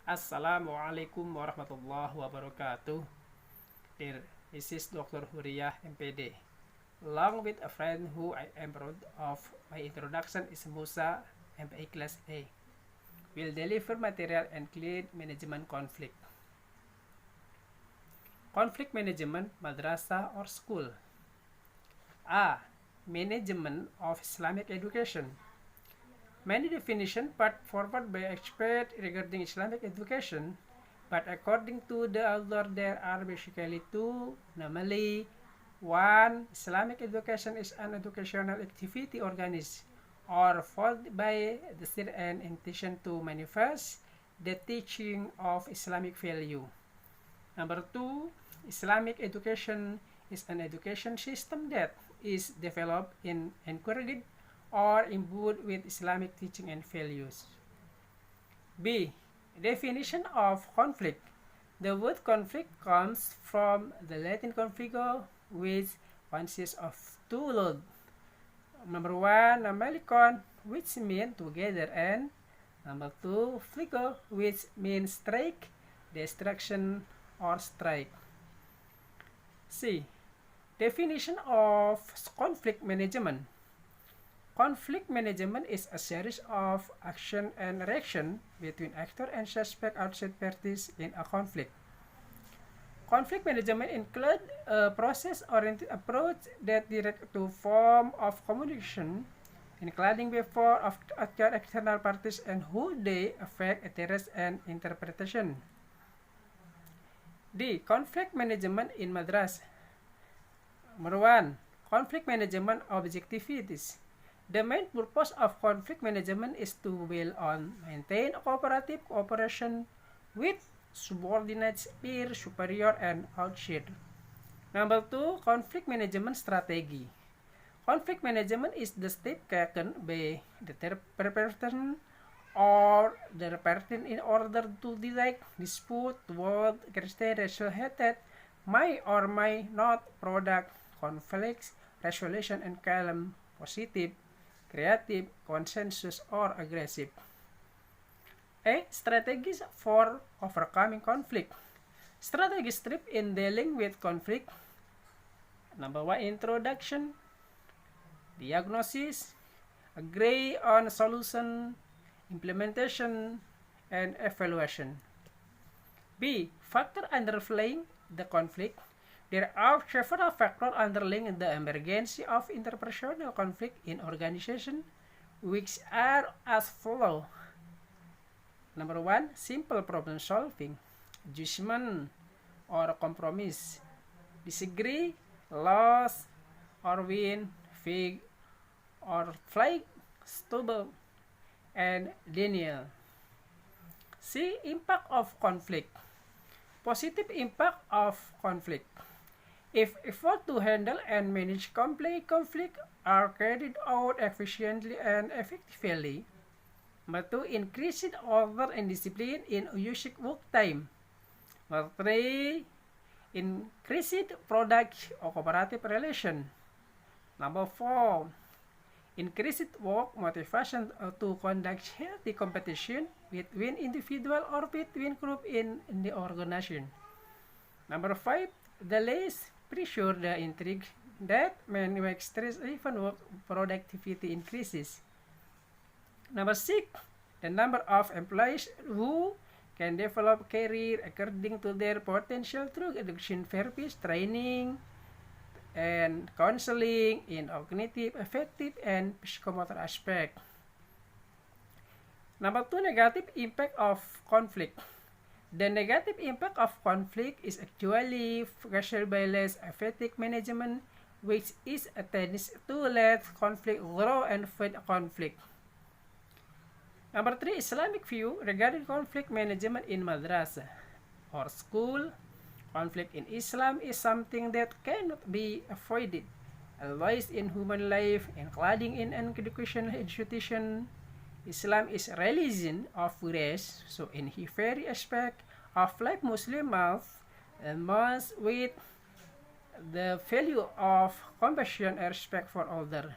Assalamualaikum warahmatullahi wabarakatuh. Dear, this is Dr. Huriyah MPD. Along with a friend who I am proud of, my introduction is Musa, MPA Class A. Will deliver material and clean management conflict. Conflict management, madrasah or school. A. Management of Islamic education. Many definitions put forward by experts regarding Islamic education, but according to the author, there are basically two. Namely, one, Islamic education is an educational activity organized or followed by the state and intention to manifest the teaching of Islamic value. Number two, Islamic education is an education system that is developed in encouraged or imbued with Islamic teaching and values. B. Definition of conflict. The word conflict comes from the Latin confligo, which consists of two words. Number one, nomelicon, which means together, and number two, fligo, which means strike, destruction, or strike. C. Definition of conflict management. Conflict management is a series of action and reaction between actor and suspect outside parties in a conflict. Conflict management includes a process-oriented approach that directs to form of communication, including before, after external parties and who they affect, interest, and interpretation. D. Conflict management in Madrasah. Number one, conflict management objectivities. The main purpose of conflict management is to build on maintain cooperative cooperation with subordinates, peer, superior, and outside. Number two, conflict management strategy. Conflict management is the step taken by the person or the person in order to direct dispute toward Christian racial hatred may or may not product conflicts resolution and calm, positive, creative, consensus, or aggressive. A. Strategies for overcoming conflict. Strategies trip in dealing with conflict. Number one, introduction, diagnosis, agree on solution, implementation, and evaluation. B. Factor underlying the conflict. There are several factors underlying the emergence of interpersonal conflict in organization, which are as follows. Number one, simple problem solving, judgment or compromise, disagree, loss or win, fig or flag, stubble, and denial. C. Impact of conflict. Positive impact of conflict. If effort to handle and manage complex conflict are carried out efficiently and effectively. Number two, increased order and discipline in using work time. Number three, increased product or cooperative relation. Number four, increased work motivation to conduct healthy competition between individual or between group in the organization. Number five, the less pressure the intrigue that may make stress even work productivity increases. Number six, the number of employees who can develop career according to their potential through education therapies, training, and counseling in cognitive, affective, and psychomotor aspect. Number two, negative impact of conflict. The negative impact of conflict is actually caused by less effective management, which is a tendency to let conflict grow and feed conflict. Number three, Islamic view regarding conflict management in madrasah or school. Conflict in Islam is something that cannot be avoided, always in human life, including in an educational institution. Islam is a religion of grace, so in every aspect of life, Muslim must with the value of compassion and respect for others.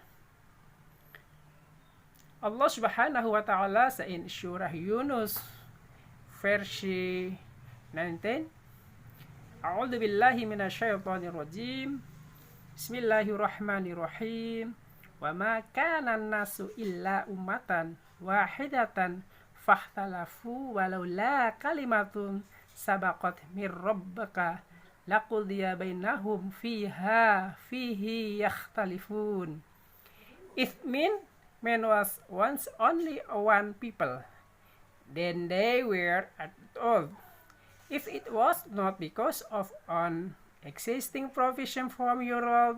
Allah Subhanahu wa Ta'ala said in Surah Yunus verse 19. A'udzu billahi minasyaitonir rajim. Bismillahirrahmanirrahim. Wa ma kana an-nasu illa ummatan wahidatan fahtalafu walaula kalimatun sabaqat mir rabbika laqudiya bainahum fihi yakhtalifun. If man was once only one people, then they were at all. If it was not because of an existing provision from your Lord,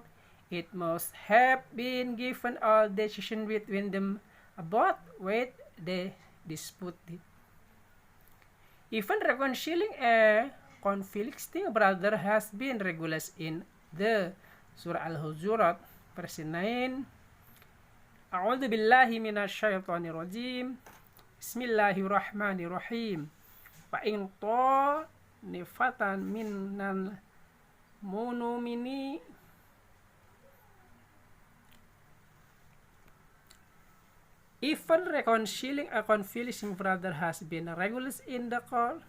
it must have been given all decision between them about what they disputed. Even reconciling a conflicting brother has been regulated in the Surah Al-Hujurat, verse 9. A'udzu billahi minasyaitonir rajim. Bismillahirrahmanirrahim. Fa in ta'ifatan minal mu'minin even reconciling a conflicting brother has been regulated in the Quran,